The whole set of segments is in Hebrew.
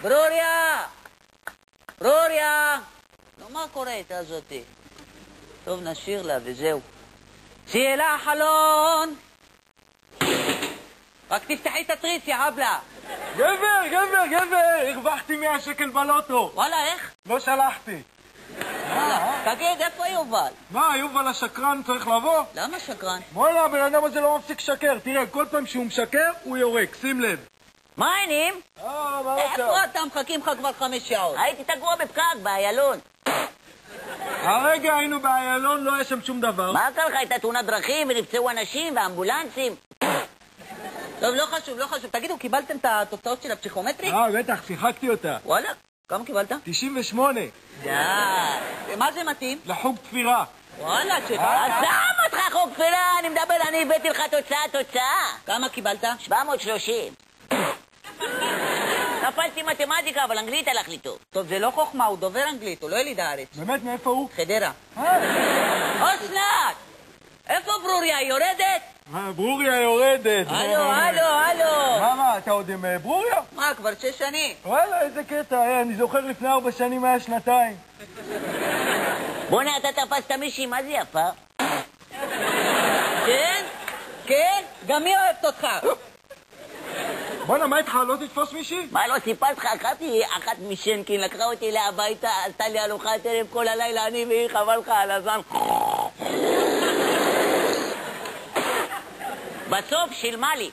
ברוריה! ברוריה! נו, מה קורה איתה זאתי? טוב, נשאיר לה וזהו. שיהיה לה חלון! רק תפתחי את התריס, יא הבלה! גבר! הרווחתי 100 שקל בלוטו. וואלה, איך? לא שלחתי. תגיד, איפה יובל? מה, יובל השקרן צריך לבוא? למה שקרן? וואלה, הבן אדם הזה לא מפסיק שקר. תראה, כל פעם שהוא משקר, הוא יורק, שים לב. מה העניינים? מה איפה אתה? מחכים לך כבר 5 שעות. הייתי תגוע בפקק, באיילון. הרגע היינו באיילון, לא היה שם שום דבר. מה קרה לך? הייתה תאונת דרכים ונפצעו אנשים ואמבולנסים. טוב, לא חשוב. תגידו, קיבלתם את התוצאות של הפסיכומטרי? בטח, שיחקתי אותה. וואלה, כמה קיבלת? 98. מה זה מתאים? לחוג תפירה. וואלה, עזם אותך חוג תפירה, אני מדבר, אני הבאתי לך תוצאה. כמה קיבלת? 730. נפלתי מתמטיקה, אבל אנגלית הלך לי טוב. טוב, זה לא חוכמה, הוא דובר אנגלית, הוא לא יליד הארץ. באמת, מאיפה הוא? חדרה. אסנת! איפה ברוריה, היא יורדת? ברוריה יורדת. הלו. מה, אתה עוד עם ברוריה? מה, כבר 6 שנים? וואלה, איזה קטע, אני זוכר לפני 4 שנים היה 2 בוא'נה, אתה תפסת מישהי, מה זה יפה? כן, גם היא אוהבת אותך. בוא'נה, מה איתך, לא תתפוס מישהי? מה, לא סיפרת לך? אחת משנקין לקחה אותי להביתה, עשתה לי ארוחת ערב כל הלילה, אני והיא, חבל לך על הזמן. בסוף שילמה לי.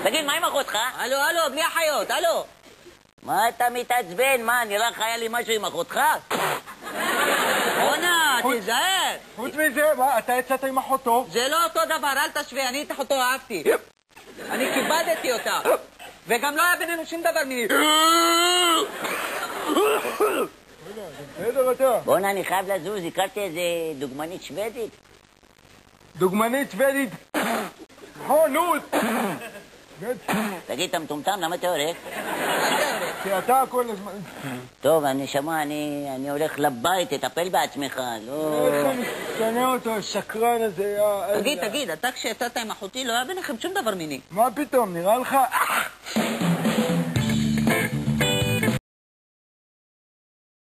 תגיד, מה עם אחותך? הלו, בלי החיות, הלו. מה אתה מתעצבן? מה, נראה לך היה לי משהו עם אחותך? בוא'נה, תיזהר. חוץ מזה, מה, אתה יצאת עם אחותו? זה לא אותו דבר, אל תשווה, אני את אחותו אהבתי. אני כיבדתי אותה. וגם לא היה בינינו שום דבר מיני. בסדר אתה. בוא'נה, אני חייב לזוז, הכרתי איזה דוגמנית שוודית. דוגמנית שוודית. נו. תגיד, אתה מטומטם, למה אתה הולך? כי אתה כל הזמן... טוב, הנשמה, אני הולך לבית, תטפל בעצמך, לא... איך אני שונא אותו, השקרן הזה, תגיד, אתה כשיצאת עם אחותי לא היה ביניכם שום דבר מיני. מה פתאום, נראה לך?